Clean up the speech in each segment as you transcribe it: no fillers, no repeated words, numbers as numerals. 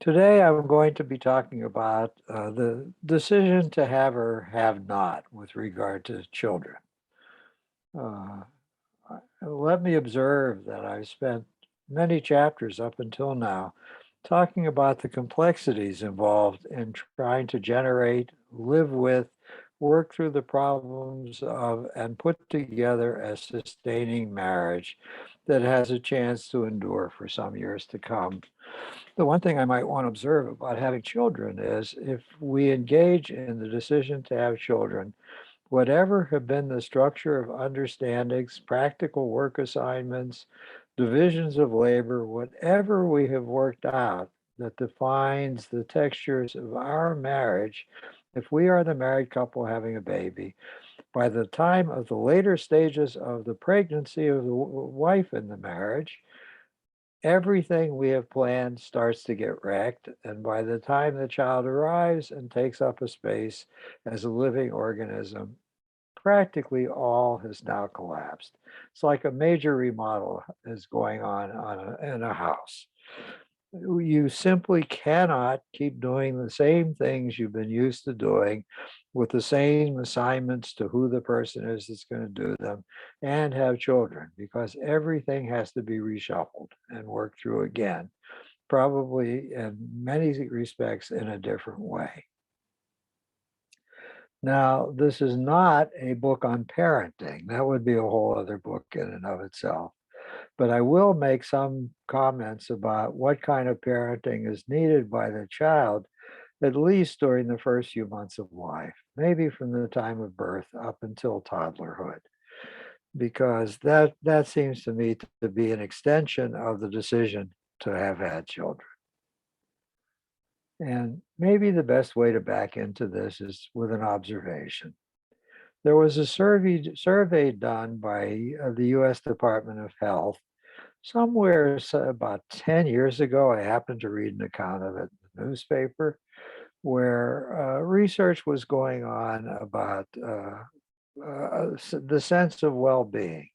Today, I'm going to be talking about the decision to have or have not with regard to children. Uh, Let me observe that I've spent many chapters up until now talking about the complexities involved in trying to generate, live with, work through the problems of, and put together a sustaining marriage that has a chance to endure for some years to come. The one thing I might want to observe about having children is if we engage in the decision to have children, whatever have been the structure of understandings, practical work assignments, divisions of labor, whatever we have worked out that defines the textures of our marriage, if we are the married couple having a baby, by the time of the later stages of the pregnancy of the wife in the marriage, everything we have planned starts to get wrecked. And by the time the child arrives and takes up a space as a living organism, practically all has now collapsed. It's like a major remodel is going on in a house. You simply cannot keep doing the same things you've been used to doing with the same assignments to who the person is that's going to do them and have children because everything has to be reshuffled and worked through again, probably in many respects in a different way. Now, this is not a book on parenting. That would be a whole other book in and of itself. But I will make some comments about what kind of parenting is needed by the child, at least during the first few months of life, maybe from the time of birth up until toddlerhood, because that seems to me to be an extension of the decision to have had children. And maybe the best way to back into this is with an observation. There was a survey done by the US Department of Health somewhere about 10 years ago. I happened to read an account of it in the newspaper where research was going on about the sense of well-being.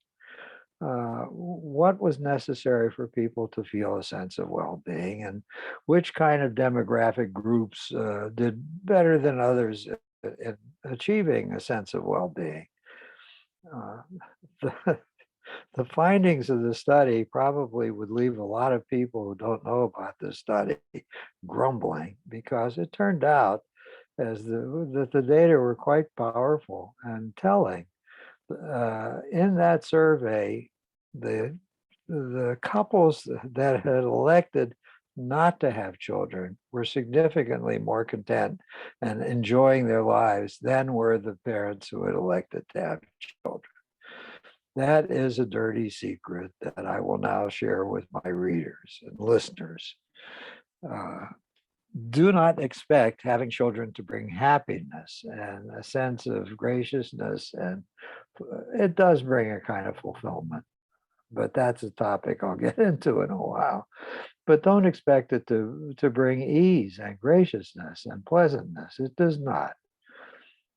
What was necessary for people to feel a sense of well-being, and which kind of demographic groups did better than others in achieving a sense of well-being. Uh, the, the findings of the study probably would leave a lot of people who don't know about this study grumbling because it turned out that the data were quite powerful and telling. In that survey, the the couples that had elected not to have children were significantly more content and enjoying their lives than were the parents who had elected to have children. That is a dirty secret that I will now share with my readers and listeners. Uh, do not expect having children to bring happiness and a sense of graciousness, and it does bring a kind of fulfillment, but that's a topic I'll get into in a while. But don't expect it to bring ease and graciousness and pleasantness. It does not.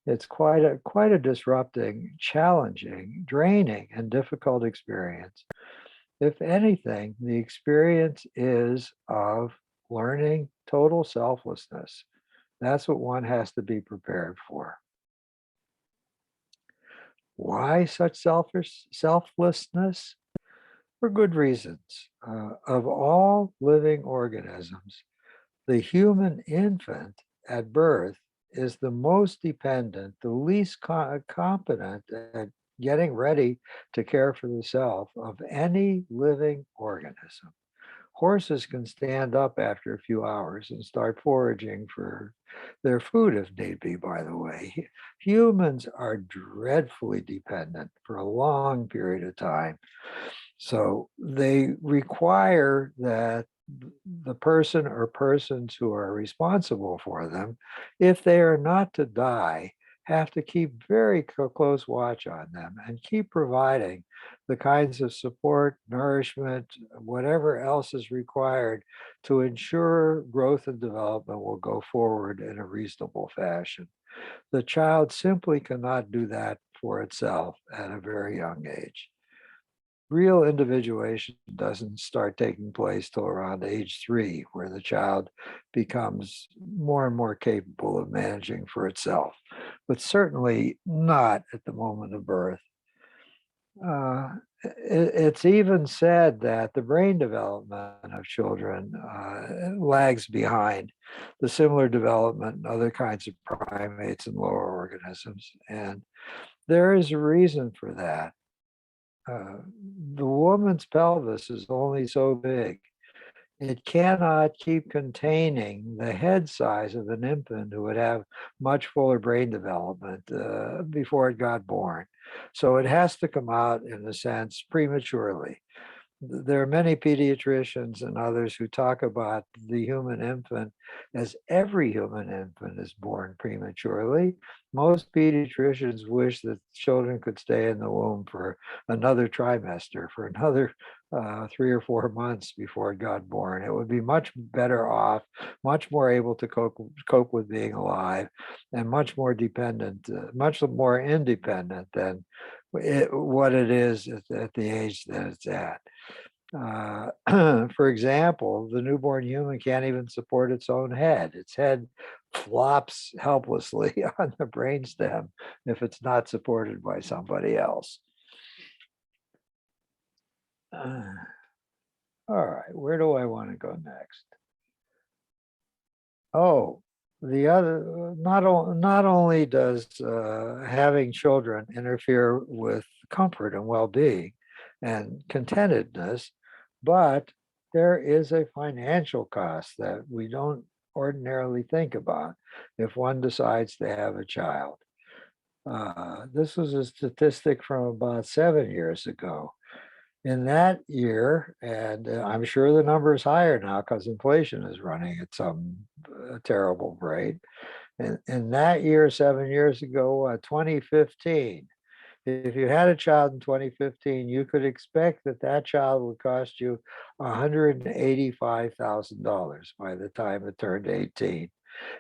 It's quite a disrupting, challenging, draining, and difficult experience. If anything, the experience is of learning total selflessness. That's what one has to be prepared for. Why such selflessness? For good reasons. Of all living organisms, the human infant at birth is the most dependent, the least competent at getting ready to care for the self of any living organism. Horses can stand up after a few hours and start foraging for their food if need be, by the way. Humans are dreadfully dependent for a long period of time. So they require that the person or persons who are responsible for them, if they are not to die, have to keep very close watch on them and keep providing the kinds of support, nourishment, whatever else is required to ensure growth and development will go forward in a reasonable fashion. The child simply cannot do that for itself at a very young age. real individuation doesn't start taking place till around age 3, where the child becomes more and more capable of managing for itself, but certainly not at the moment of birth. It's even said that the brain development of children lags behind the similar development in other kinds of primates and lower organisms. And there is a reason for that. Uh, the woman's pelvis is only so big. It cannot keep containing the head size of an infant who would have much fuller brain development before it got born. So it has to come out, in a sense, prematurely. There are many pediatricians and others who talk about the human infant as every human infant is born prematurely. Most pediatricians wish that children could stay in the womb for another trimester, for another 3 or 4 months before it got born. It would be much better off, much more able to cope with being alive, and much more dependent, much more independent than what it is at the age that it's at. For example, the newborn human can't even support its own head. Its head flops helplessly on the brainstem if it's not supported by somebody else. All right, where do I want to go next? Oh, the other, not only does having children interfere with comfort and well-being and contentedness, but there is a financial cost that we don't ordinarily think about if one decides to have a child. This was a statistic from about 7 years ago. In that year, and I'm sure the number is higher now because inflation is running at some terrible rate. And in that year, 7 years ago, 2015, if you had a child in 2015, you could expect that that child would cost you $185,000 by the time it turned 18.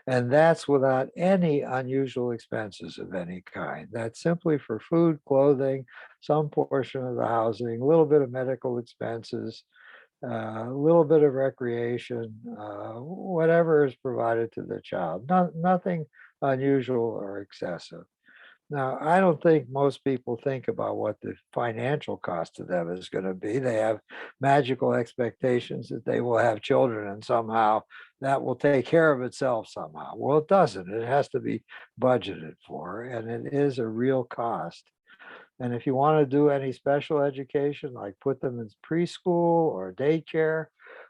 And that's without any unusual expenses of any kind. That's simply for food, clothing, some portion of the housing, a little bit of medical expenses, a little bit of recreation, whatever is provided to the child. Nothing unusual or excessive. Now, I don't think most people think about what the financial cost to them is going to be. They have magical expectations that they will have children and somehow that will take care of itself somehow. Well, it doesn't. It has to be budgeted for, and it is a real cost. And if you want to do any special education, like put them in preschool or daycare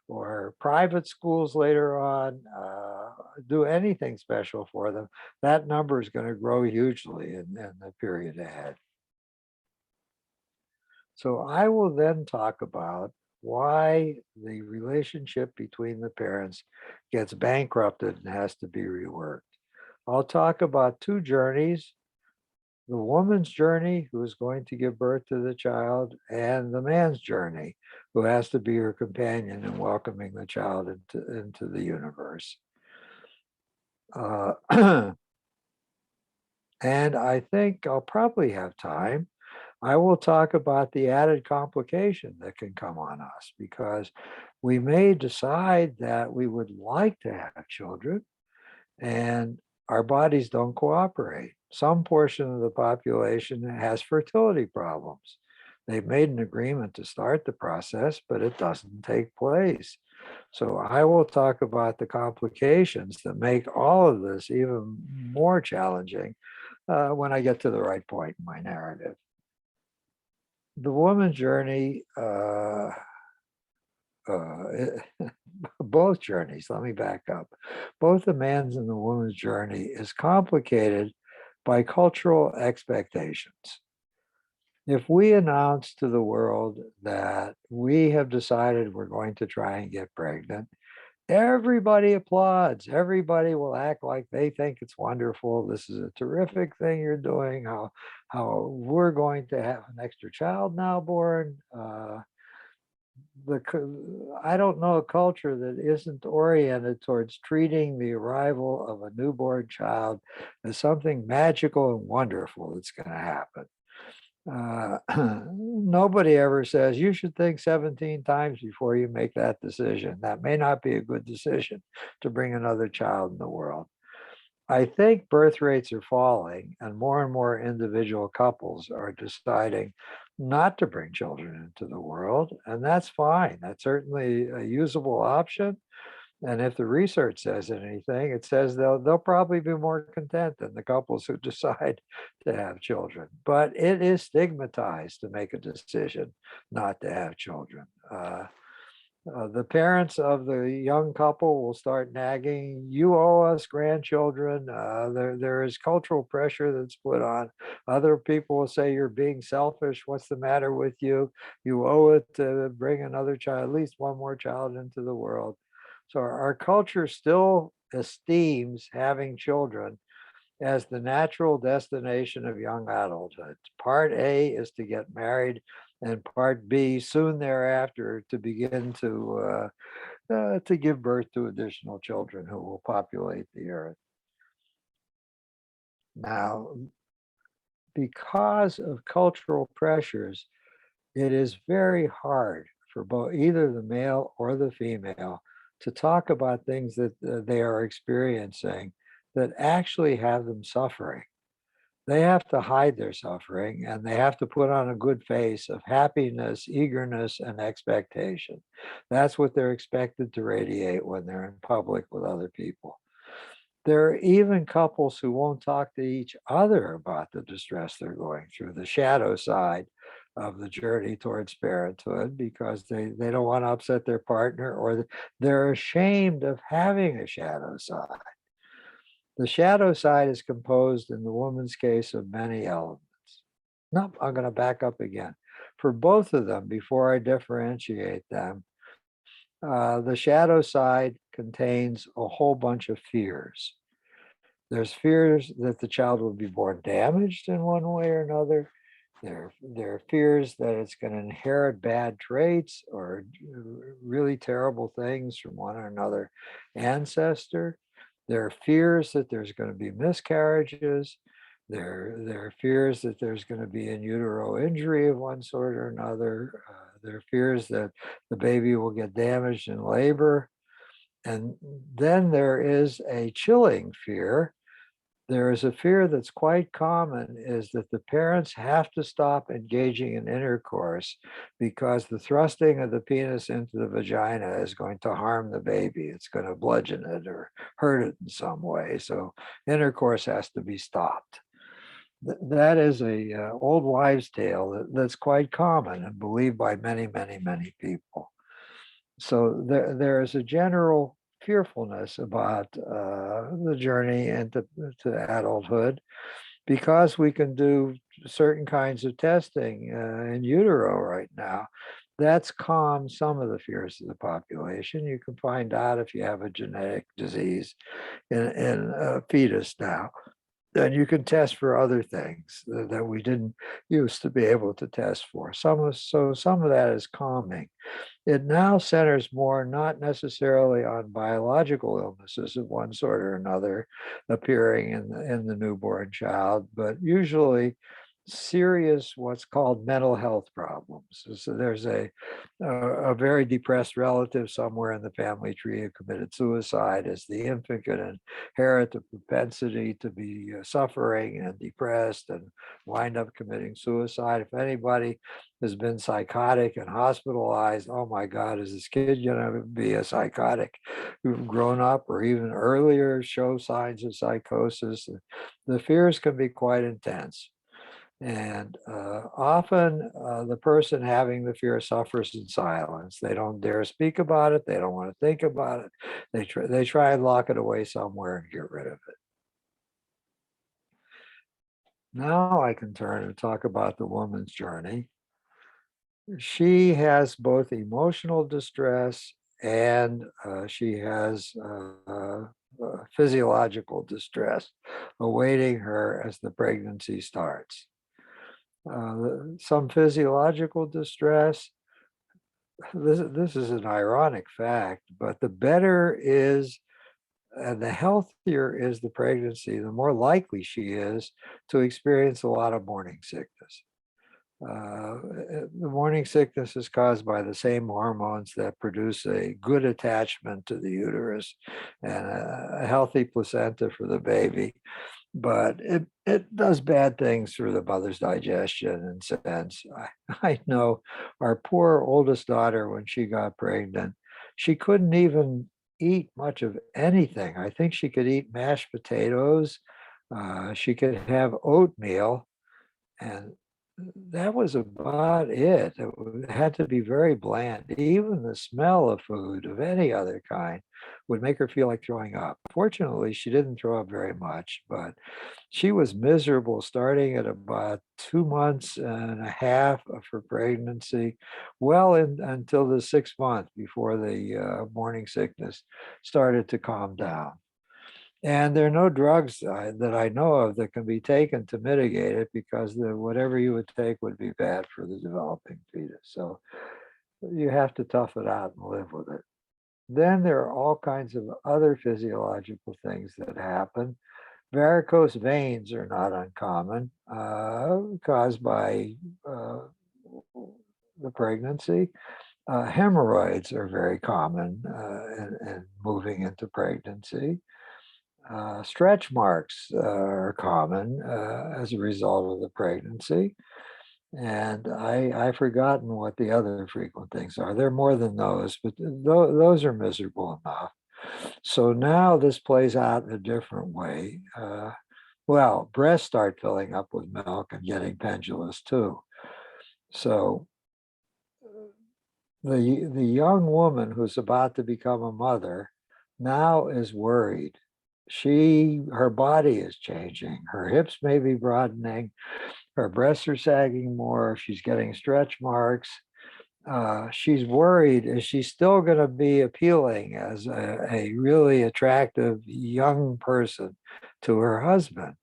or private schools later on, do anything special for them, that number is going to grow hugely in the period ahead. So I will then talk about why the relationship between the parents gets bankrupted and has to be reworked. I'll talk about two journeys: the woman's journey, who is going to give birth to the child, and the man's journey, who has to be her companion in welcoming the child into the universe. And I think I'll probably have time. I will talk about the added complication that can come on us, because we may decide that we would like to have children and our bodies don't cooperate. Some portion of the population has fertility problems. They've made an agreement to start the process, but it doesn't take place. So I will talk about the complications that make all of this even more challenging when I get to the right point in my narrative. The woman's journey, both journeys, let me back up. Both the man's and the woman's journey is complicated by cultural expectations. If we announce to the world that we have decided we're going to try and get pregnant, everybody applauds. Everybody will act like they think it's wonderful. This is a terrific thing you're doing. How we're going to have an extra child now born. I don't know a culture that isn't oriented towards treating the arrival of a newborn child as something magical and wonderful that's going to happen. Nobody ever says you should think 17 times before you make that decision. That may not be a good decision to bring another child in the world. I think birth rates are falling, and more individual couples are deciding not to bring children into the world, and that's fine. That's certainly a usable option. And if the research says anything, it says they'll probably be more content than the couples who decide to have children. But it is stigmatized to make a decision not to have children. The parents of the young couple will start nagging, "You owe us grandchildren." There is cultural pressure that's put on. Other people will say, "You're being selfish. What's the matter with you? You owe it to bring another child, at least one more child into the world." So our culture still esteems having children as the natural destination of young adulthood. Part A is to get married, and part B, soon thereafter, to begin to give birth to additional children who will populate the earth. Now, because of cultural pressures, it is very hard for both either the male or the female to talk about things that they are experiencing that actually have them suffering. They have to hide their suffering, and they have to put on a good face of happiness, eagerness, and expectation. That's what they're expected to radiate when they're in public with other people. There are even couples who won't talk to each other about the distress they're going through, the shadow side of the journey towards parenthood, because they don't want to upset their partner, or they're ashamed of having a shadow side. The shadow side is composed in the woman's case of many elements. No, I'm going to back up again. For both of them, before I differentiate them, the shadow side contains a whole bunch of fears. There's fears that the child will be born damaged in one way or another. There are fears that it's going to inherit bad traits or really terrible things from one or another ancestor. There are fears that there's going to be miscarriages. There are fears that there's going to be in utero injury of one sort or another. There are fears that the baby will get damaged in labor. And then there is a chilling fear. There is a fear that's quite common, is that the parents have to stop engaging in intercourse because the thrusting of the penis into the vagina is going to harm the baby. It's going to bludgeon it or hurt it in some way. So intercourse has to be stopped. That is a old wives' tale that's quite common and believed by many people. So there is a general fearfulness about the journey into to adulthood, because we can do certain kinds of testing in utero right now. That's calmed some of the fears of the population. You can find out if you have a genetic disease in a fetus now. Then you can test for other things that we didn't used to be able to test for. Some of that is calming. It now centers more not necessarily on biological illnesses of one sort or another appearing in the newborn child, but usually serious what's called mental health problems. So there's a very depressed relative somewhere in the family tree who committed suicide. As the infant could inherit the propensity to be suffering and depressed and wind up committing suicide. If anybody has been psychotic and hospitalized, oh my God, is this kid going to be a psychotic who've grown up or even earlier show signs of psychosis? The fears can be quite intense. And often the person having the fear suffers in silence. They don't dare speak about it. They don't want to think about it. They try and lock it away somewhere and get rid of it. Now I can turn and talk about the woman's journey. She has both emotional distress and she has physiological distress awaiting her as the pregnancy starts. Some physiological distress. This is an ironic fact, but the better is and the healthier is the pregnancy, the more likely she is to experience a lot of morning sickness. The morning sickness is caused by the same hormones that produce a good attachment to the uterus and a healthy placenta for the baby. But it does bad things through the mother's digestion and sense. I know our poor oldest daughter, when she got pregnant, she couldn't even eat much of anything. I think she could eat mashed potatoes. She could have oatmeal, and that was about it. It had to be very bland. Even the smell of food of any other kind would make her feel like throwing up. Fortunately, she didn't throw up very much, but she was miserable starting at about 2 months and a half of her pregnancy, until the 6th month before the morning sickness started to calm down. And there are no drugs that I know of that can be taken to mitigate it, because whatever you would take would be bad for the developing fetus. So you have to tough it out and live with it. Then there are all kinds of other physiological things that happen. Varicose veins are not uncommon, caused by the pregnancy. Hemorrhoids are very common in moving into pregnancy. Stretch marks are common as a result of the pregnancy. And I've forgotten what the other frequent things are. There are more than those, but those are miserable enough. So now this plays out in a different way. Well, breasts start filling up with milk and getting pendulous too. So the young woman who's about to become a mother now is worried. Her body is changing. Her hips may be broadening. Her breasts are sagging more. She's getting stretch marks. She's worried, is she still going to be appealing as a really attractive young person to her husband?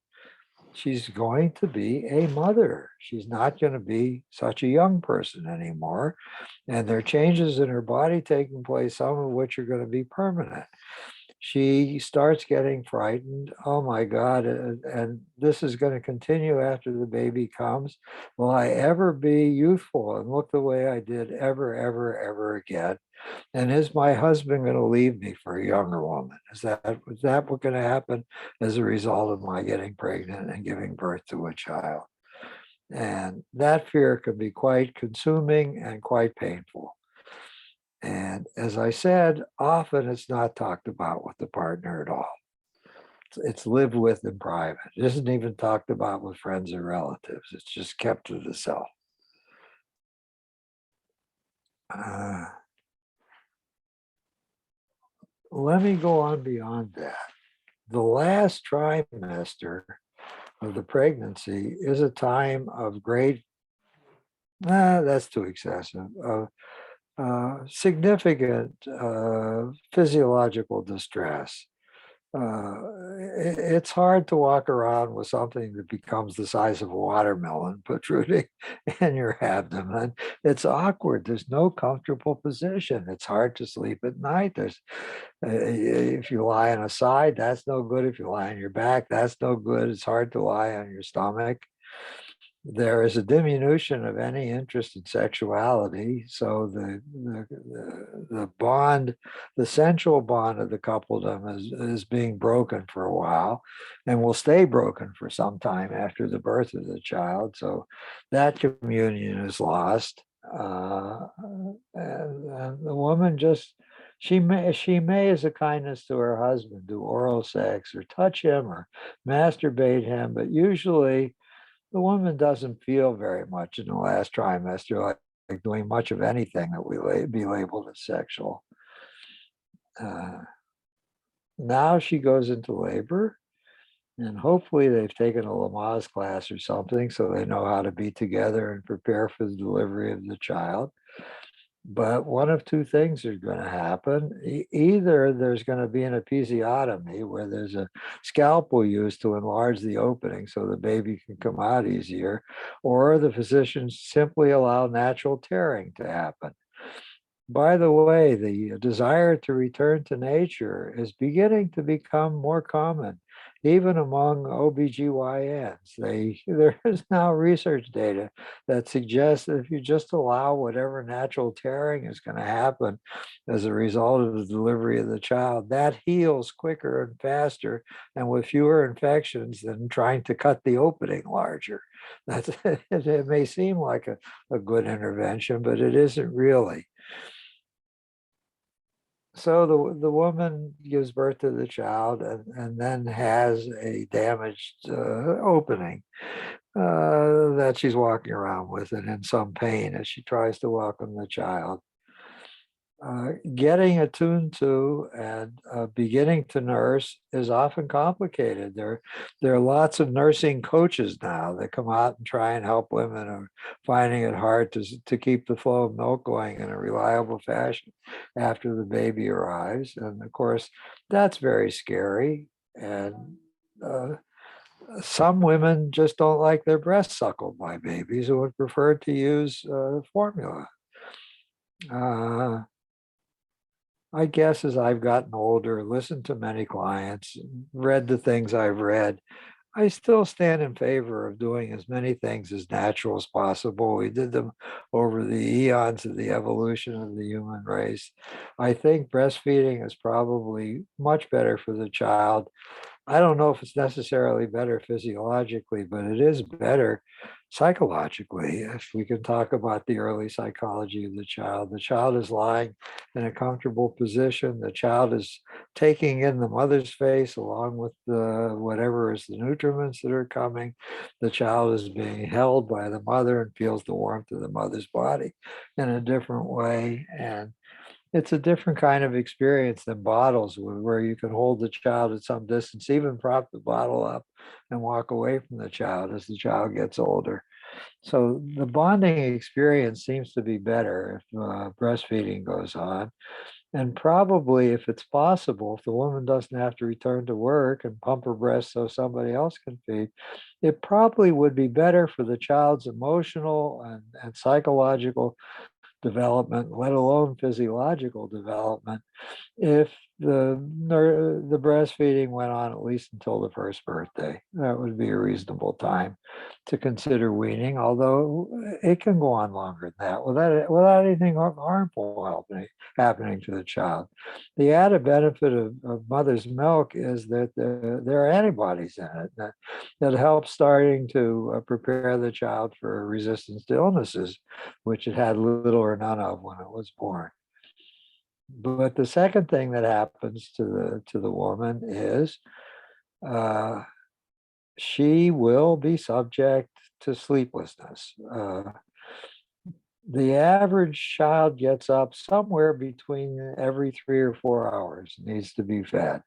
She's going to be a mother. She's not going to be such a young person anymore. And there are changes in her body taking place, some of which are going to be permanent. She starts getting frightened. Oh my God. And this is going to continue after the baby comes. Will I ever be youthful and look the way I did ever again? And is my husband going to leave me for a younger woman? Is that what's going to happen as a result of my getting pregnant and giving birth to a child? And that fear can be quite consuming and quite painful. And as I said, often it's not talked about with the partner at all. It's lived with in private. It isn't even talked about with friends or relatives. It's just kept to the self. Let me go on beyond that. The last trimester of the pregnancy is a time of great, that's too excessive, significant physiological distress. It's hard to walk around with something that becomes the size of a watermelon protruding in your abdomen. It's awkward. There's no comfortable position. It's hard to sleep at night. If you lie on a side, that's no good. If you lie on your back, that's no good. It's hard to lie on your stomach. There is a diminution of any interest in sexuality. So the bond, the sensual bond of the coupledom is being broken for a while, and will stay broken for some time after the birth of the child. So that communion is lost. And the woman just, she may as a kindness to her husband do oral sex or touch him or masturbate him, but usually the woman doesn't feel very much in the last trimester like doing much of anything that would be labeled as sexual. Now she goes into labor, and hopefully they've taken a Lamaze class or something so they know how to be together and prepare for the delivery of the child. But one of two things is going to happen. Either there's going to be an episiotomy, where there's a scalpel used to enlarge the opening so the baby can come out easier, or the physicians simply allow natural tearing to happen. By the way, the desire to return to nature is beginning to become more common, even among OBGYNs. There is now research data that suggests that if you just allow whatever natural tearing is going to happen as a result of the delivery of the child, that heals quicker and faster and with fewer infections than trying to cut the opening larger. That's, it may seem like a good intervention, but it isn't really. So the woman gives birth to the child and then has a damaged opening that she's walking around with and in some pain as she tries to welcome the child. Getting attuned to and beginning to nurse is often complicated. There are lots of nursing coaches now that come out and try and help women who are finding it hard to keep the flow of milk going in a reliable fashion after the baby arrives. And of course, that's very scary. And some women just don't like their breasts suckled by babies and would prefer to use formula. I guess as I've gotten older, listened to many clients, read the things I've read, I still stand in favor of doing as many things as natural as possible. We did them over the eons of the evolution of the human race. I think breastfeeding is probably much better for the child. I don't know if it's necessarily better physiologically, but it is better psychologically. If we can talk about the early psychology of the child is lying in a comfortable position. The child is taking in the mother's face along with the whatever is the nutriments that are coming. The child is being held by the mother and feels the warmth of the mother's body in a different way. And it's a different kind of experience than bottles where you can hold the child at some distance, even prop the bottle up and walk away from the child as the child gets older. So the bonding experience seems to be better if breastfeeding goes on. And probably, if it's possible, if the woman doesn't have to return to work and pump her breast so somebody else can feed, it probably would be better for the child's emotional and psychological development, let alone physiological development, if the breastfeeding went on at least until the first birthday. That would be a reasonable time to consider weaning, although it can go on longer than that without anything harmful happening to the child. The added benefit of mother's milk is that there are antibodies in it that help starting to prepare the child for resistance to illnesses, which it had little or none of when it was born. But the second thing that happens to the woman is uh, she will be subject to sleeplessness. The average child gets up somewhere between every 3 or 4 hours, needs to be fed.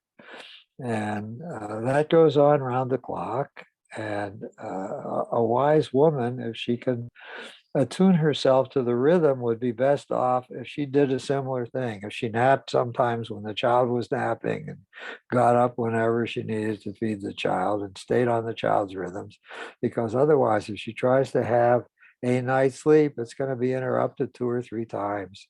And that goes on around the clock. And a wise woman, if she can attune herself to the rhythm, would be best off if she did a similar thing. If she napped sometimes when the child was napping and got up whenever she needed to feed the child and stayed on the child's rhythms, because otherwise, if she tries to have a night's sleep, it's going to be interrupted 2 or 3 times.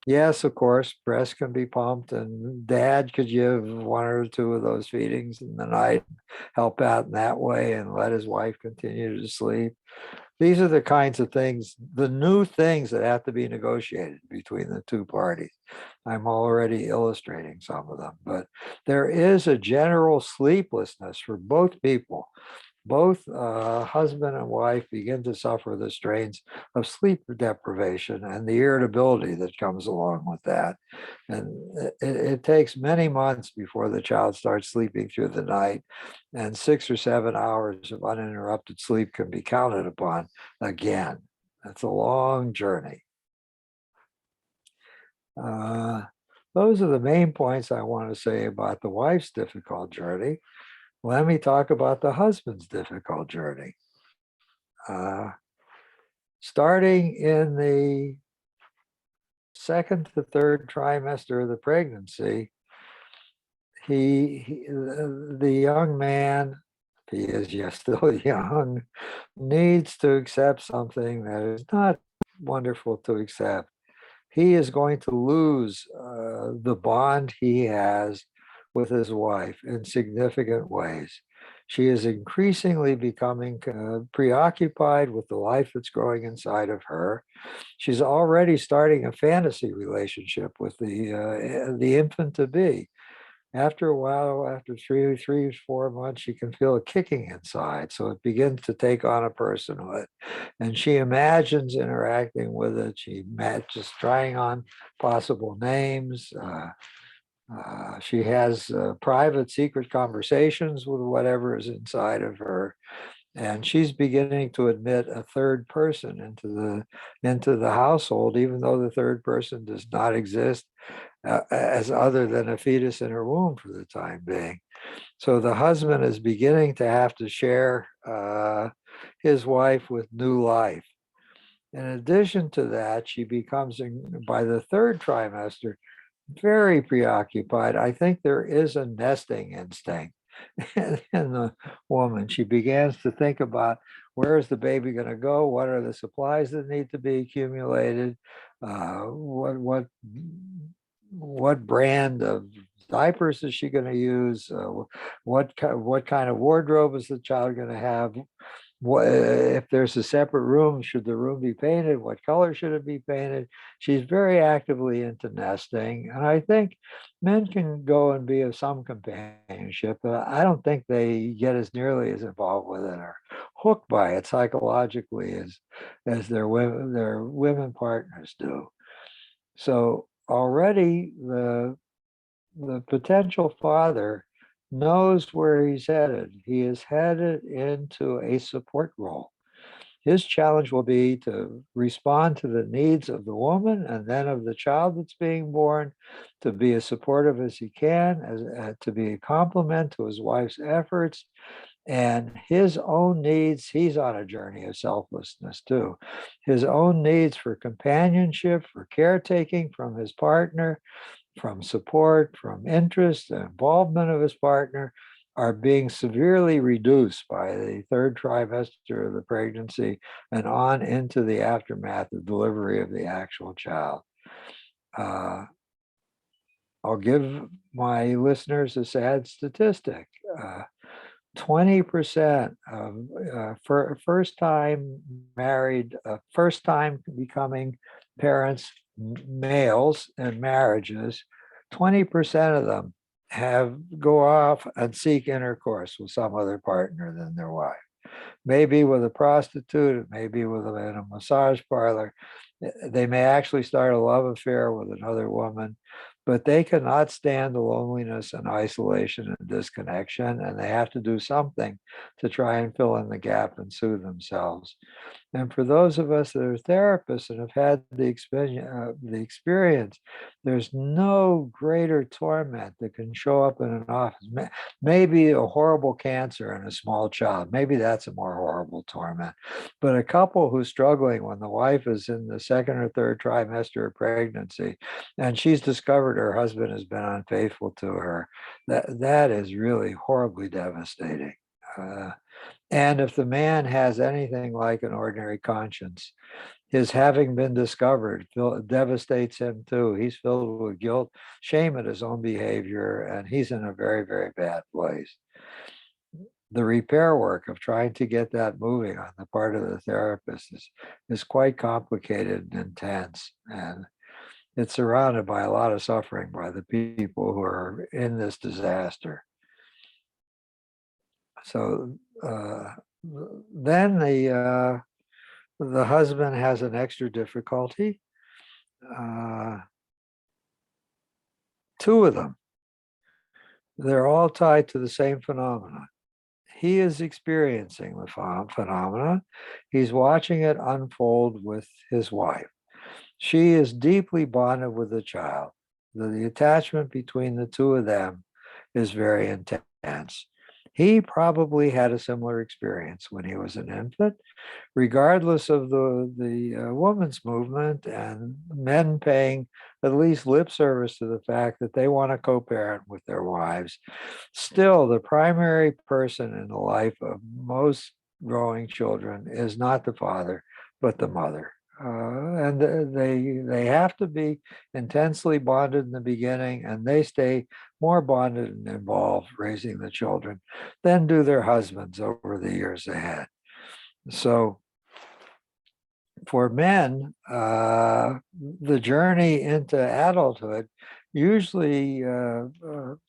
Yes, of course, breast can be pumped, and dad could give 1 or 2 of those feedings in the night, help out in that way, and let his wife continue to sleep. These are the kinds of things, the new things that have to be negotiated between the two parties. I'm already illustrating some of them, but there is a general sleeplessness for both people. Both husband and wife begin to suffer the strains of sleep deprivation and the irritability that comes along with that. And it takes many months before the child starts sleeping through the night, and 6 or 7 hours of uninterrupted sleep can be counted upon again. That's a long journey. Uh, those are the main points I want to say about the wife's difficult journey. Let me talk about the husband's difficult journey. Uh, Starting in the second to third trimester of the pregnancy, the young man, if he is yes, still young, needs to accept something that is not wonderful to accept. he is going to lose the bond he has with his wife in significant ways. She is increasingly becoming preoccupied with the life that's growing inside of her. She's already starting a fantasy relationship with the infant to be. After a while, after 4 months, she can feel a kicking inside. So it begins to take on a personhood. And she imagines interacting with it. She just trying on possible names. She has private, secret conversations with whatever is inside of her, and she's beginning to admit a third person into the household, even though the third person does not exist as other than a fetus in her womb for the time being. So the husband is beginning to have to share his wife with new life. In addition to that, she becomes, by the third trimester, very preoccupied. I think there is a nesting instinct in the woman. She begins to think about, where is the baby going to go? What are the supplies that need to be accumulated? What brand of diapers is she going to use? What kind of wardrobe is the child going to have? If there's a separate room, should the room be painted? What color should it be painted? She's very actively into nesting. And I think men can go and be of some companionship, but I don't think they get as nearly as involved with it or hooked by it psychologically as their women partners do. So already the potential father knows where he's headed. He is headed into a support role. His challenge will be to respond to the needs of the woman and then of the child that's being born, to be as supportive as he can, to be a complement to his wife's efforts and his own needs. He's on a journey of selflessness too. His own needs for companionship, for caretaking from his partner, from support, from interest and involvement of his partner are being severely reduced by the third trimester of the pregnancy and on into the aftermath of delivery of the actual child. I'll give my listeners a sad statistic. 20% of first time married, first time becoming parents, males in marriages, 20% of them go off and seek intercourse with some other partner than their wife. Maybe with a prostitute, maybe in a massage parlor. They may actually start a love affair with another woman, but they cannot stand the loneliness and isolation and disconnection, and they have to do something to try and fill in the gap and soothe themselves. And for those of us that are therapists and have had the experience, there's no greater torment that can show up in an office. Maybe a horrible cancer in a small child. Maybe that's a more horrible torment. But a couple who's struggling when the wife is in the second or third trimester of pregnancy and she's discovered her husband has been unfaithful to her, that is really horribly devastating. And if the man has anything like an ordinary conscience, his having been discovered devastates him too. He's filled with guilt, shame at his own behavior, and he's in a very, very bad place. The repair work of trying to get that moving on the part of the therapist is quite complicated and intense. And it's surrounded by a lot of suffering by the people who are in this disaster. So then the husband has an extra difficulty. Two of them, they're all tied to the same phenomena. He is experiencing the phenomena. He's watching it unfold with his wife. She is deeply bonded with the child. The attachment between the two of them is very intense. He probably had a similar experience when he was an infant, regardless of the women's movement and men paying at least lip service to the fact that they want to co-parent with their wives. Still, the primary person in the life of most growing children is not the father, but the mother. and they have to be intensely bonded in the beginning, and they stay more bonded and involved raising the children than do their husbands over the years ahead. So for men, the journey into adulthood usually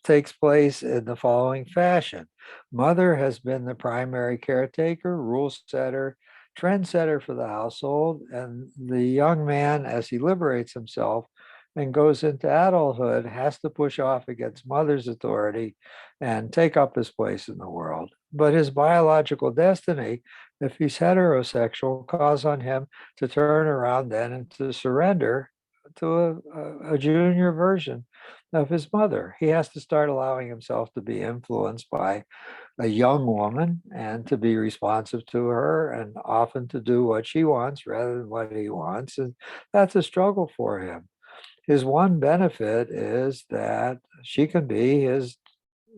takes place in the following fashion. Mother has been the primary caretaker, rule setter, trendsetter for the household, and the young man, as he liberates himself and goes into adulthood, has to push off against mother's authority and take up his place in the world. But his biological destiny, if he's heterosexual, calls on him to turn around then and to surrender to a junior version of his mother. He has to start allowing himself to be influenced by a young woman and to be responsive to her and often to do what she wants rather than what he wants. And that's a struggle for him. His one benefit is that she can be his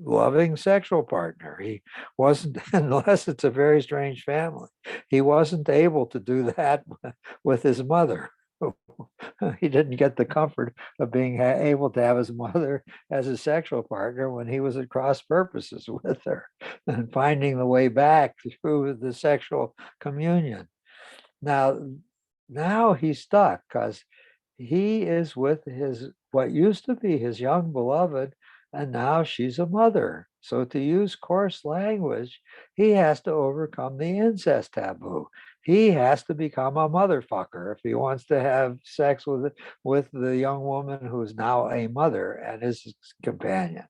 loving sexual partner. He wasn't, unless it's a very strange family, he wasn't able to do that with his mother. He didn't get the comfort of being able to have his mother as a sexual partner when he was at cross purposes with her and finding the way back through the sexual communion. Now he's stuck because he is with his what used to be his young beloved, and now she's a mother. So to use coarse language, he has to overcome the incest taboo. He has to become a motherfucker if he wants to have sex with the young woman who is now a mother and his companion.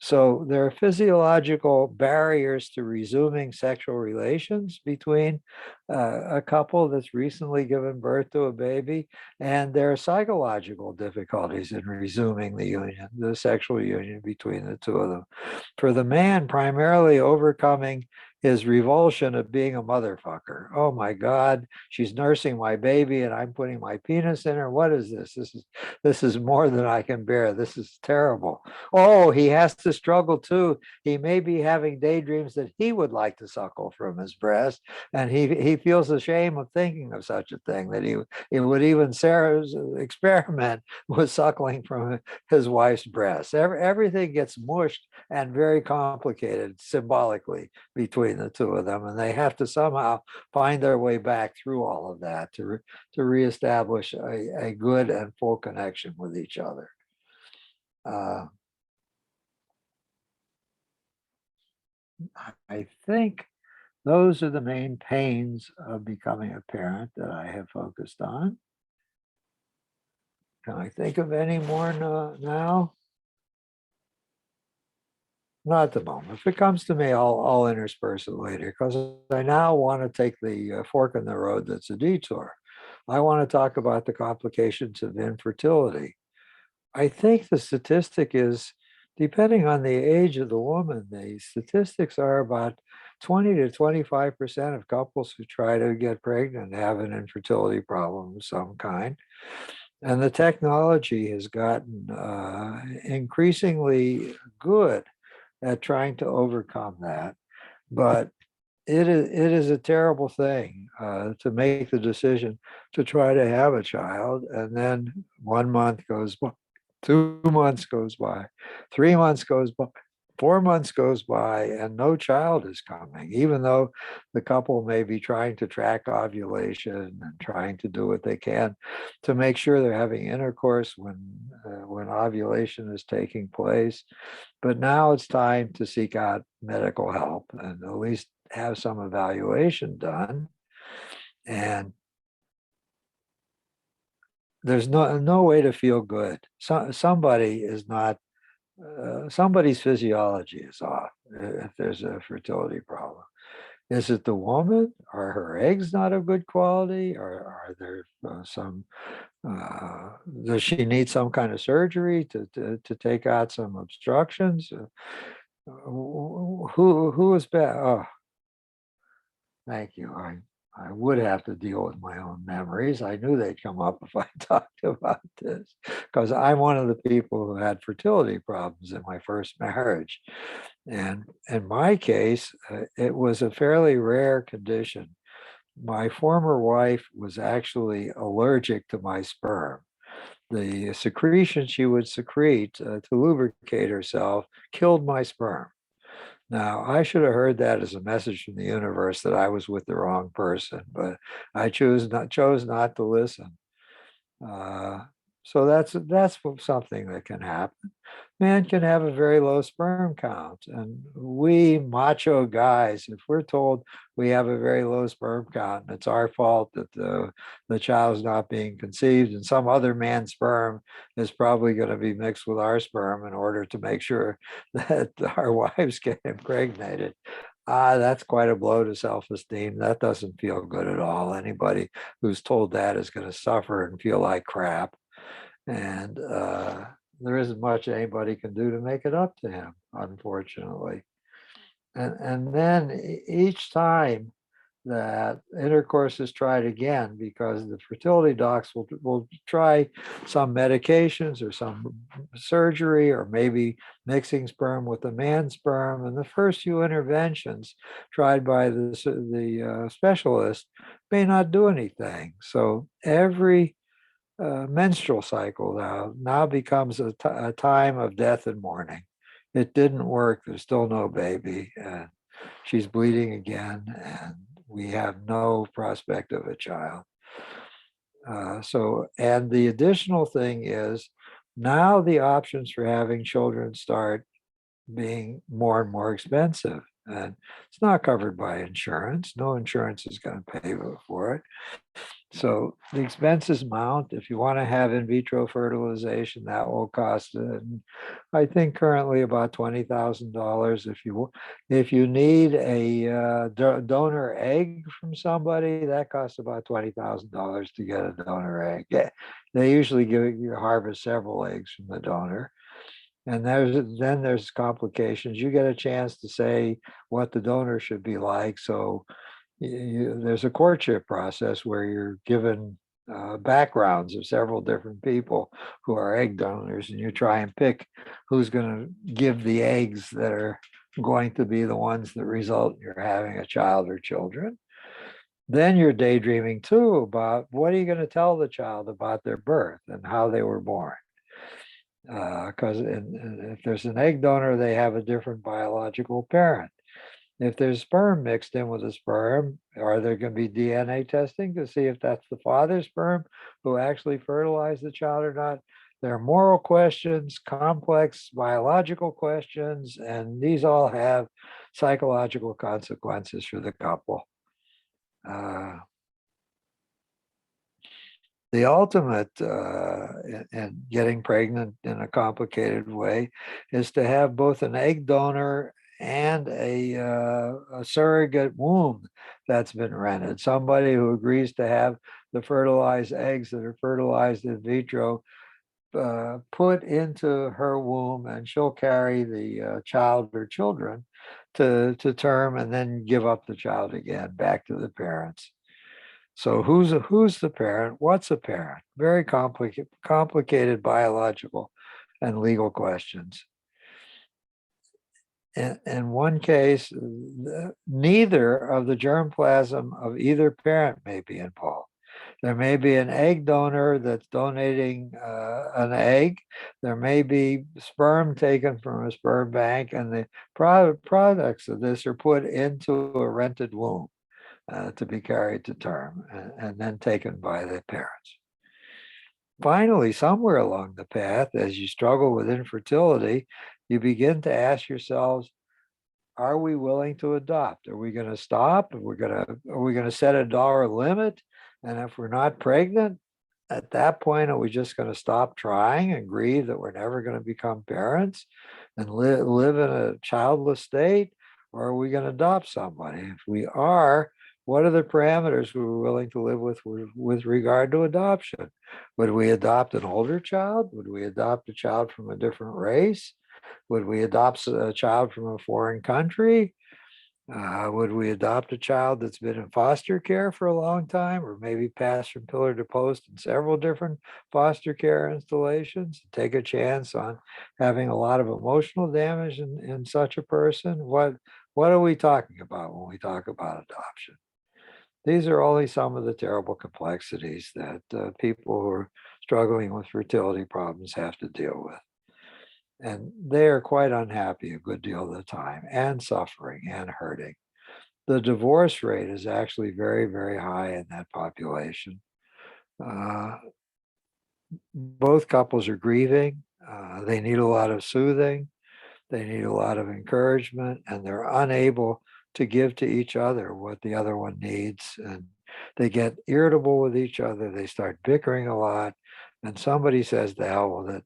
So there are physiological barriers to resuming sexual relations between a couple that's recently given birth to a baby, and there are psychological difficulties in resuming the union, the sexual union between the two of them. For the man, primarily overcoming his revulsion of being a motherfucker. Oh my God, she's nursing my baby and I'm putting my penis in her. What is this? This is more than I can bear. This is terrible. Oh, he has to struggle too. He may be having daydreams that he would like to suckle from his breast, and he feels the shame of thinking of such a thing, that he would even experiment with suckling from his wife's breast. Everything gets mushed and very complicated symbolically between the two of them, and they have to somehow find their way back through all of that to reestablish a good and full connection with each other. I think those are the main pains of becoming a parent that I have focused on. Can I think of any more now? Not at the moment. If it comes to me, I'll intersperse it later, because I now want to take the fork in the road that's a detour. I want to talk about the complications of infertility. I think the statistic is, depending on the age of the woman, the statistics are about 20 to 25% of couples who try to get pregnant have an infertility problem of some kind. And the technology has gotten increasingly good at trying to overcome that. But it is a terrible thing to make the decision to try to have a child, and then 1 month goes by, 2 months goes by, 3 months goes by, 4 months goes by, and no child is coming, even though the couple may be trying to track ovulation and trying to do what they can to make sure they're having intercourse when ovulation is taking place. But now it's time to seek out medical help and at least have some evaluation done. And there's no way to feel good. Somebody is not, somebody's physiology is off if there's a fertility problem. Is it the woman? Are her eggs not of good quality? Or are there does she need some kind of surgery to take out some obstructions? Who is bad? Oh, thank you. I would have to deal with my own memories. I knew they'd come up if I talked about this, because I'm one of the people who had fertility problems in my first marriage. And in my case, it was a fairly rare condition My former wife was actually allergic to my sperm. The secretion she would secrete to lubricate herself killed my sperm. Now, I should have heard that as a message from the universe that I was with the wrong person, but I chose not to listen. Uh, so that's something that can happen. Man can have a very low sperm count, and we macho guys, if we're told we have a very low sperm count, and it's our fault that the child's not being conceived, and some other man's sperm is probably going to be mixed with our sperm in order to make sure that our wives get impregnated. That's quite a blow to self-esteem. That doesn't feel good at all. Anybody who's told that is going to suffer and feel like crap. And there isn't much anybody can do to make it up to him, unfortunately. And then each time that intercourse is tried again, because the fertility docs will try some medications or some surgery or maybe mixing sperm with the man's sperm. And the first few interventions tried by the specialist may not do anything. So every menstrual cycle now becomes a time of death and mourning. It didn't work. There's still no baby. And she's bleeding again, and we have no prospect of a child. And the additional thing is now the options for having children start being more and more expensive. And it's not covered by insurance. No insurance is going to pay for it. So the expenses mount. If you want to have in vitro fertilization, that will cost, I think currently about $20,000. If you need a donor egg from somebody, that costs about $20,000 to get a donor egg. Yeah, they usually harvest several eggs from the donor. And there's complications. You get a chance to say what the donor should be like. So there's a courtship process where you're given backgrounds of several different people who are egg donors, and you try and pick who's going to give the eggs that are going to be the ones that result in your having a child or children. Then you're daydreaming too about what are you going to tell the child about their birth and how they were born. Because if there's an egg donor, they have a different biological parent. If there's sperm mixed in with the sperm, are there going to be DNA testing to see if that's the father's sperm who actually fertilized the child or not? There are moral questions, complex biological questions, and these all have psychological consequences for the couple. The ultimate in getting pregnant in a complicated way is to have both an egg donor and a surrogate womb that's been rented. Somebody who agrees to have the fertilized eggs that are fertilized in vitro put into her womb, and she'll carry the child or children to term and then give up the child again back to the parents. So who's the parent? What's a parent? Very complicated biological and legal questions. In one case, neither of the germplasm of either parent may be involved. There may be an egg donor that's donating an egg. There may be sperm taken from a sperm bank, and the products of this are put into a rented womb to be carried to term and then taken by the parents. Finally, somewhere along the path, as you struggle with infertility, you begin to ask yourselves, are we willing to adopt? Are we going to stop? Are we going to set a dollar limit? And if we're not pregnant, at that point, are we just going to stop trying and grieve that we're never going to become parents and live in a childless state? Or are we going to adopt somebody? If we are, what are the parameters we're willing to live with regard to adoption? Would we adopt an older child? Would we adopt a child from a different race? Would we adopt a child from a foreign country? Would we adopt a child that's been in foster care for a long time, or maybe passed from pillar to post in several different foster care installations? Take a chance on having a lot of emotional damage in such a person? What are we talking about when we talk about adoption? These are only some of the terrible complexities that people who are struggling with fertility problems have to deal with. And they are quite unhappy a good deal of the time and suffering and hurting. The divorce rate is actually very, very high in that population. Uh, Both couples are grieving. They need a lot of soothing. They need a lot of encouragement, and they're unable to give to each other what the other one needs. And they get irritable with each other. They start bickering a lot. And somebody says to Howell that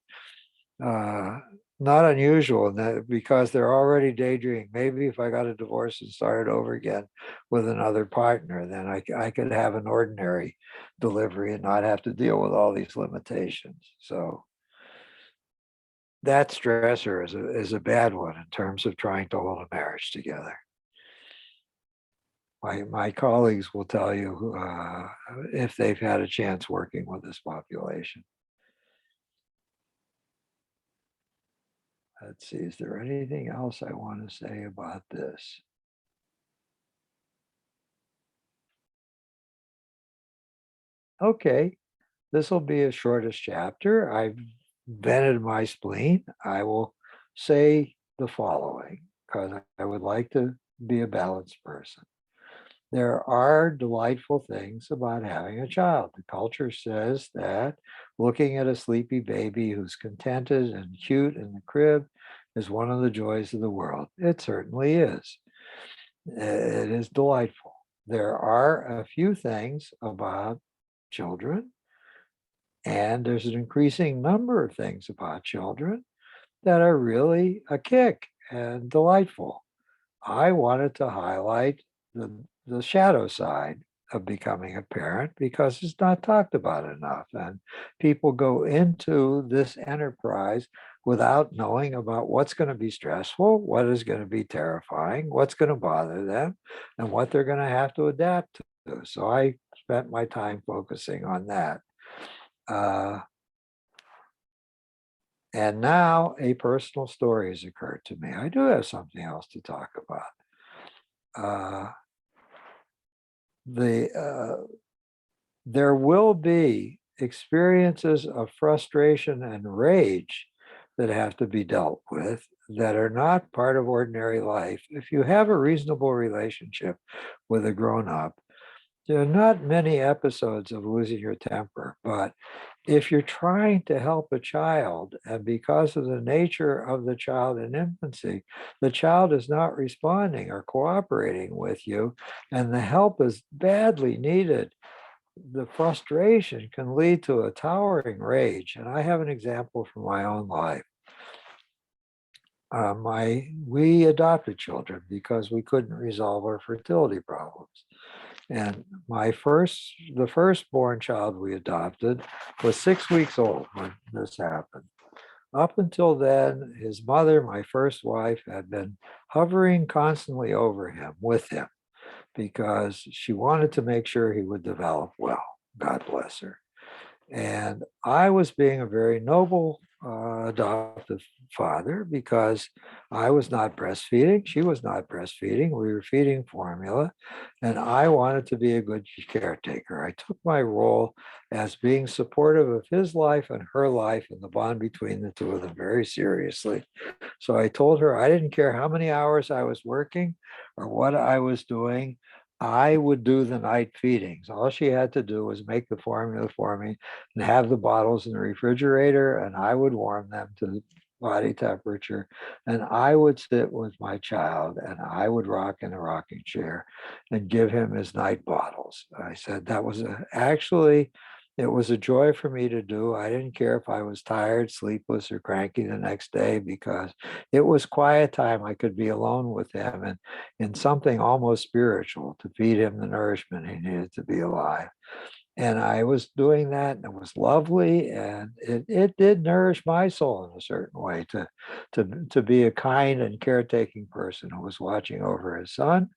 uh, not unusual, and that because they're already daydreaming. Maybe if I got a divorce and started over again with another partner, then I could have an ordinary delivery and not have to deal with all these limitations. So that stressor is a bad one in terms of trying to hold a marriage together. My colleagues will tell you if they've had a chance working with this population. Let's see, is there anything else I want to say about this? Okay, this will be a shortest chapter. I've vented my spleen. I will say the following because I would like to be a balanced person. There are delightful things about having a child. The culture says that looking at a sleepy baby who's contented and cute in the crib is one of the joys of the world. It certainly is. It is delightful. There are a few things about children, and there's an increasing number of things about children that are really a kick and delightful. I wanted to highlight the shadow side of becoming a parent because it's not talked about enough. And people go into this enterprise without knowing about what's going to be stressful, what is going to be terrifying, what's going to bother them, and what they're going to have to adapt to. So I spent my time focusing on that. Uh, and now a personal story has occurred to me. I do have something else to talk about. Uh, the There will be experiences of frustration and rage that have to be dealt with that are not part of ordinary life. If you have a reasonable relationship with a grown up, there are not many episodes of losing your temper, but if you're trying to help a child, and because of the nature of the child in infancy, the child is not responding or cooperating with you, and the help is badly needed, the frustration can lead to a towering rage. And I have an example from my own life. We adopted children because we couldn't resolve our fertility problems. And the firstborn child we adopted was 6 weeks old when this happened. Up until then, his mother, my first wife, had been hovering constantly over him, with him, because she wanted to make sure he would develop well. God bless her. And I was being a very noble adoptive father because I was not breastfeeding. She was not breastfeeding. We were feeding formula. And I wanted to be a good caretaker. I took my role as being supportive of his life and her life and the bond between the two of them very seriously. So I told her I didn't care how many hours I was working or what I was doing. I would do the night feedings. All she had to do was make the formula for me and have the bottles in the refrigerator, and I would warm them to body temperature. And I would sit with my child and I would rock in a rocking chair and give him his night bottles. I said that was actually, it was a joy for me to do. I didn't care if I was tired, sleepless, or cranky the next day because it was quiet time. I could be alone with him and in something almost spiritual to feed him the nourishment he needed to be alive. And I was doing that, and it was lovely, and it did nourish my soul in a certain way to be a kind and caretaking person who was watching over his son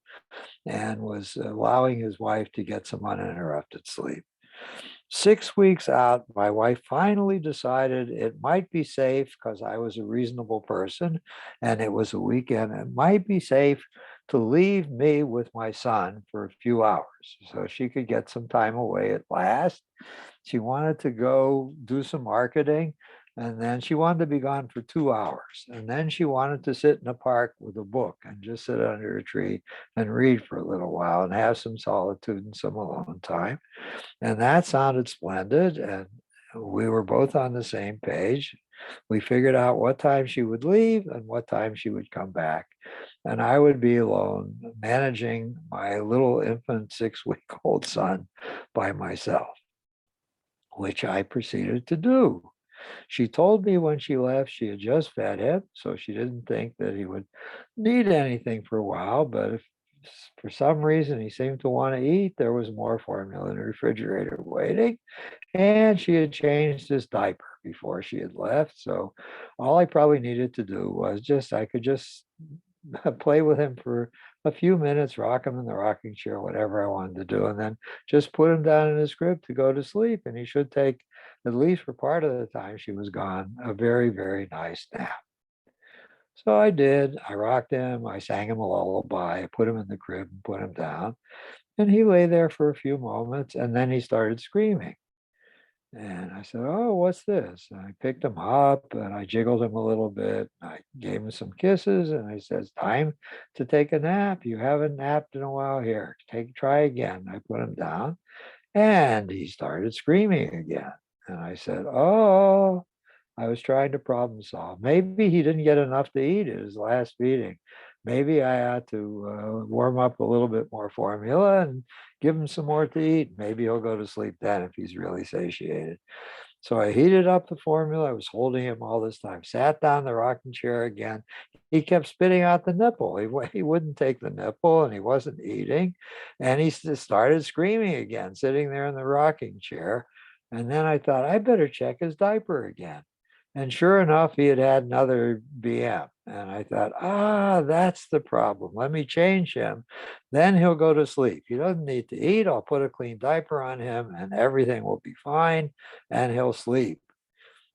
and was allowing his wife to get some uninterrupted sleep. 6 weeks out, my wife finally decided it might be safe because I was a reasonable person and it was a weekend. It might be safe to leave me with my son for a few hours so she could get some time away at last. She wanted to go do some marketing and then she wanted to be gone for 2 hours. And then she wanted to sit in a park with a book and just sit under a tree and read for a little while and have some solitude and some alone time. And that sounded splendid. And we were both on the same page. We figured out what time she would leave and what time she would come back. And I would be alone managing my little infant 6 week old son by myself, which I proceeded to do. She told me when she left she had just fed him, so she didn't think that he would need anything for a while. But if for some reason he seemed to want to eat, there was more formula in the refrigerator waiting. And she had changed his diaper before she had left. So all I probably needed to do was I could just play with him for a few minutes, rock him in the rocking chair, whatever I wanted to do, and then just put him down in his crib to go to sleep. And he should take, at least for part of the time she was gone, a very, very nice nap. So I did. I rocked him. I sang him a lullaby. I put him in the crib and put him down. And he lay there for a few moments and then he started screaming. And I said, "Oh, what's this?" And I picked him up and I jiggled him a little bit. I gave him some kisses and I said, "It's time to take a nap. You haven't napped in a while. Here, try again." I put him down and he started screaming again. And I said, "Oh," I was trying to problem solve. Maybe he didn't get enough to eat at his last feeding. Maybe I had to warm up a little bit more formula and give him some more to eat. Maybe he'll go to sleep then if he's really satiated. So I heated up the formula. I was holding him all this time, sat down in the rocking chair again. He kept spitting out the nipple. He wouldn't take the nipple and he wasn't eating. And he started screaming again, sitting there in the rocking chair. And then I thought, I better check his diaper again. And sure enough, he had had another BM. And I thought, that's the problem. Let me change him. Then he'll go to sleep. He doesn't need to eat. I'll put a clean diaper on him and everything will be fine and he'll sleep.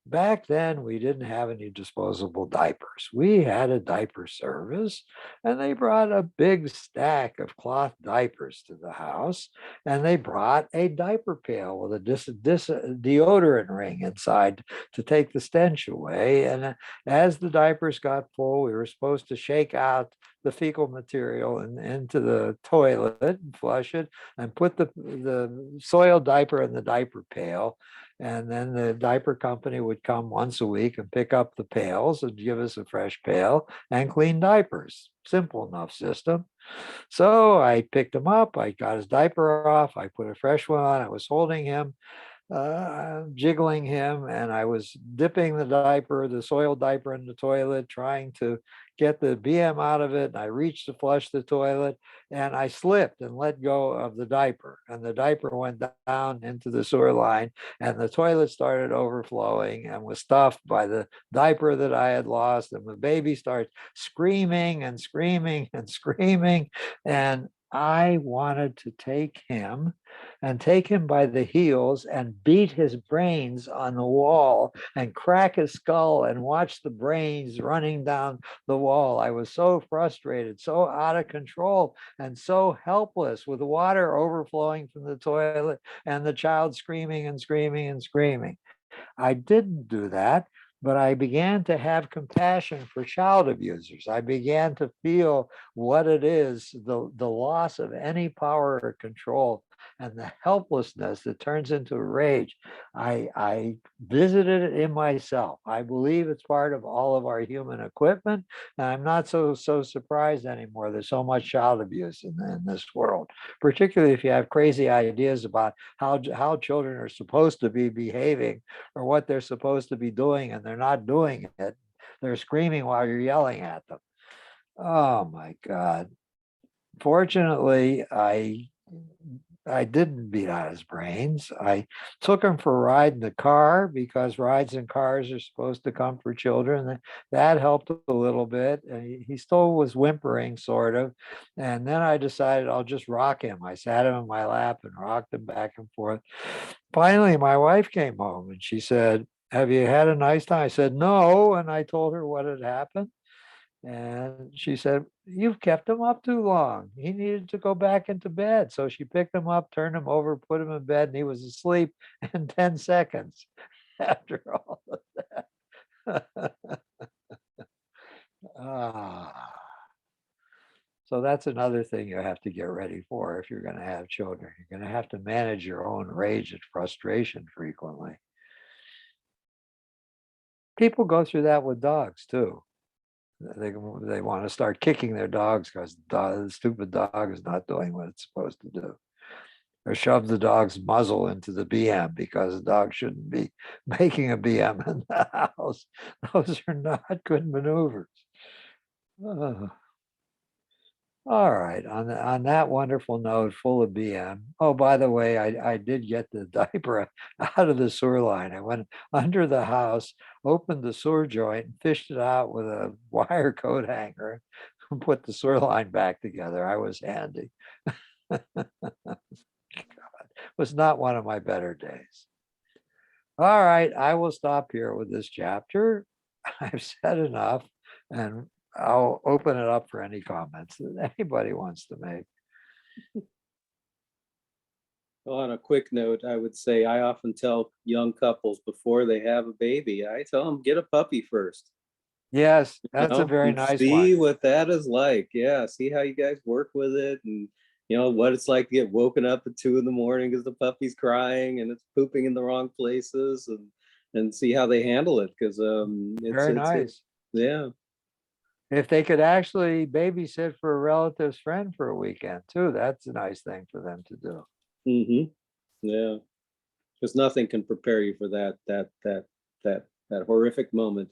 Back then, we didn't have any disposable diapers. We had a diaper service, and they brought a big stack of cloth diapers to the house, and they brought a diaper pail with a deodorant ring inside to take the stench away. And as the diapers got full, we were supposed to shake out the fecal material into the toilet and flush it and put the soiled diaper in the diaper pail. And then the diaper company would come once a week and pick up the pails and give us a fresh pail and clean diapers. Simple enough system. So I picked him up. I got his diaper off. I put a fresh one on. I was holding him, jiggling him, and I was dipping the soiled diaper in the toilet, trying to get the BM out of it. And I reached to flush the toilet and I slipped and let go of the diaper. And the diaper went down into the sewer line and the toilet started overflowing and was stuffed by the diaper that I had lost. And the baby starts screaming and screaming and screaming. And I wanted to take him and take him by the heels and beat his brains on the wall and crack his skull and watch the brains running down the wall. I was so frustrated, so out of control, and so helpless with the water overflowing from the toilet and the child screaming and screaming and screaming. I didn't do that, but I began to have compassion for child abusers. I began to feel what it is, the loss of any power or control and the helplessness that turns into rage. I visited it in myself. I believe it's part of all of our human equipment. And I'm not so surprised anymore. There's so much child abuse in this world, particularly if you have crazy ideas about how children are supposed to be behaving or what they're supposed to be doing and they're not doing it. They're screaming while you're yelling at them. Oh my God. Fortunately, I didn't beat out his brains. I took him for a ride in the car because rides in cars are supposed to come for children. That helped a little bit. And he still was whimpering, sort of. And then I decided I'll just rock him. I sat him in my lap and rocked him back and forth. finally, my wife came home and she said, "Have you had a nice time?" I said, "No." And I told her what had happened. And she said, "You've kept him up too long. He needed to go back into bed." So she picked him up, turned him over, put him in bed, and he was asleep in 10 seconds after all of that. Ah. So that's another thing you have to get ready for if you're going to have children. You're going to have to manage your own rage and frustration frequently. People go through that with dogs too. They want to start kicking their dogs because the stupid dog is not doing what it's supposed to do. Or shove the dog's muzzle into the BM because the dog shouldn't be making a BM in the house. Those are not good maneuvers. Uh, all right. On that wonderful note, full of BM. Oh, by the way, I did get the diaper out of the sewer line. I went under the house, opened the sewer joint, and fished it out with a wire coat hanger, and put the sewer line back together. I was handy. Was not one of my better days. All right, I will stop here with this chapter. I've said enough, and I'll open it up for any comments that anybody wants to make. Well, on a quick note, I would say I often tell young couples before they have a baby, I tell them get a puppy first. Yes, You that's a know, very and nice see one. what that is like. Yeah, see how you guys work with it, and what it's like to get woken up at 2 in the morning because the puppy's crying and it's pooping in the wrong places, and see how they handle it because Very it nice. yeah. If they could actually babysit for a relative's friend for a weekend too, that's a nice thing for them to do. Mm-hmm. Yeah. Because nothing can prepare you for that horrific moment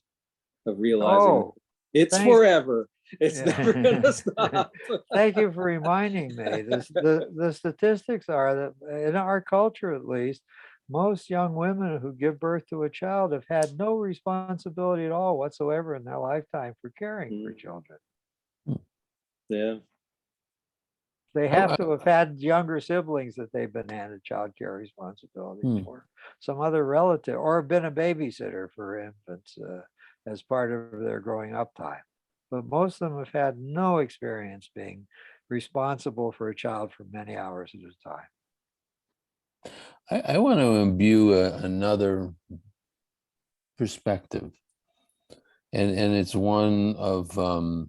of realizing Oh, it's thanks. forever. It's never gonna Yeah. stop. Thank you for reminding me. The statistics are that in our culture, at least, most young women who give birth to a child have had no responsibility at all whatsoever in their lifetime for caring for Mm, children. yeah. They I, have I, to have had younger siblings that they've been handed child care responsibilities hmm. for, some other relative, or been a babysitter for infants as part of their growing up time. But most of them have had no experience being responsible for a child for many hours at a time. I want to imbue another perspective, and it's one of a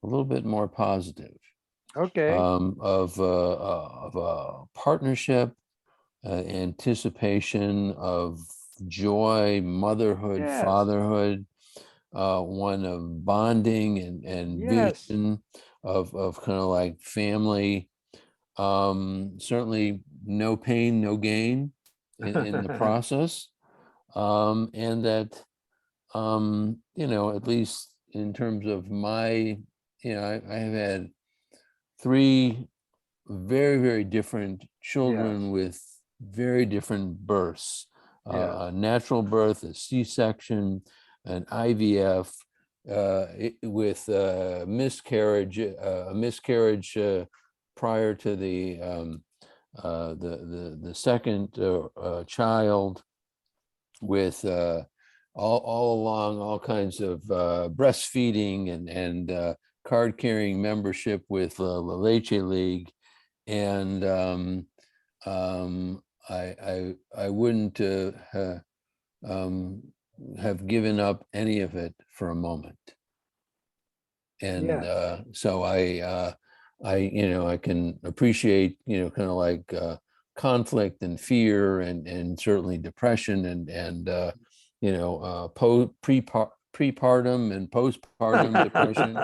little bit more positive, Okay. of a partnership, anticipation of joy, motherhood, Yes. fatherhood, one of bonding and Yes. vision of kind of like family. Certainly no pain, no gain in the process. And that, at least in terms of my, I have had three very, very different children Yes. with very different births, Yes. a natural birth, a C-section, an IVF, with a miscarriage prior to the second child, with all along all kinds of breastfeeding and card carrying membership with La Leche League, and I wouldn't um, have given up any of it for a moment. And Yes. so I can appreciate, kind of like conflict and fear and certainly depression and prepartum and postpartum depression.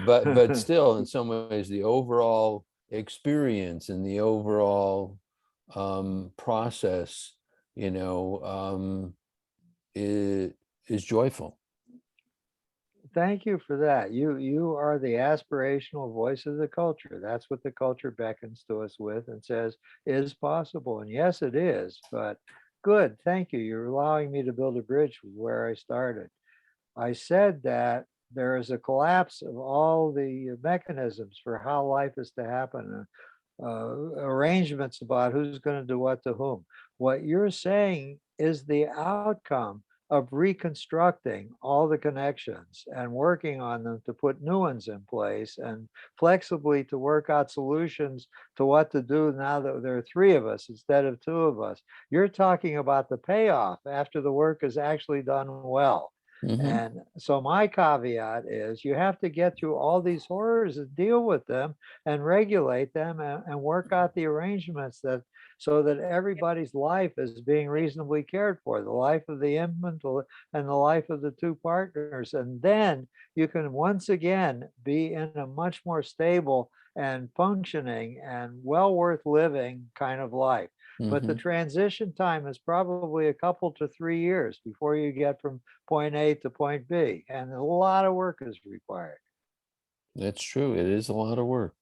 But still, in some ways, the overall experience and the overall process, is joyful. Thank you for that. You are the aspirational voice of the culture. That's what the culture beckons to us with and says is possible. And yes, it is. But good, thank you. You're allowing me to build a bridge with where I started. I said that there is a collapse of all the mechanisms for how life is to happen arrangements about who's going to do what to whom. What you're saying is the outcome of reconstructing all the connections and working on them to put new ones in place and flexibly to work out solutions to what to do now that there are three of us instead of two of us. You're talking about the payoff after the work is actually done well. Mhm. And so my caveat is you have to get through all these horrors and deal with them and regulate them and work out the arrangements that so that everybody's life is being reasonably cared for, the life of the infant and the life of the two partners. And then you can once again be in a much more stable and functioning and well worth living kind of life. But the Mhm. transition time is probably a couple to 3 years before you get from point A to point B, and a lot of work is required. That's true. It is a lot of work.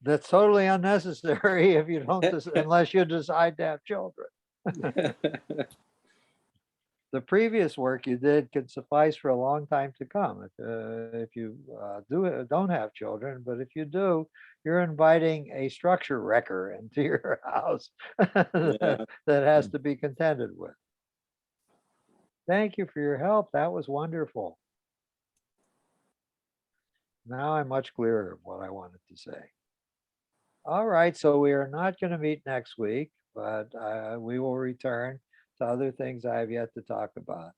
That's totally unnecessary if you don't, unless you decide to have children. The previous work you did can suffice for a long time to come if you don't have children. But if you do, you're inviting a structure wrecker into your house Yeah. that has to be contended with. Thank you for your help. That was wonderful. Now I'm much clearer of what I wanted to say. All right, so we are not going to meet next week, but we will return to other things I have yet to talk about.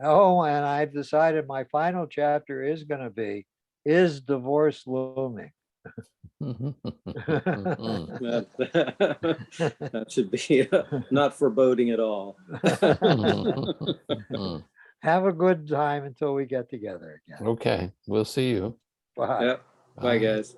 Oh, and I've decided my final chapter is going to be, is divorce looming? That should be not foreboding at all. Have a good time until we get together again. Okay, we'll see you. Bye. Yep. Bye, guys.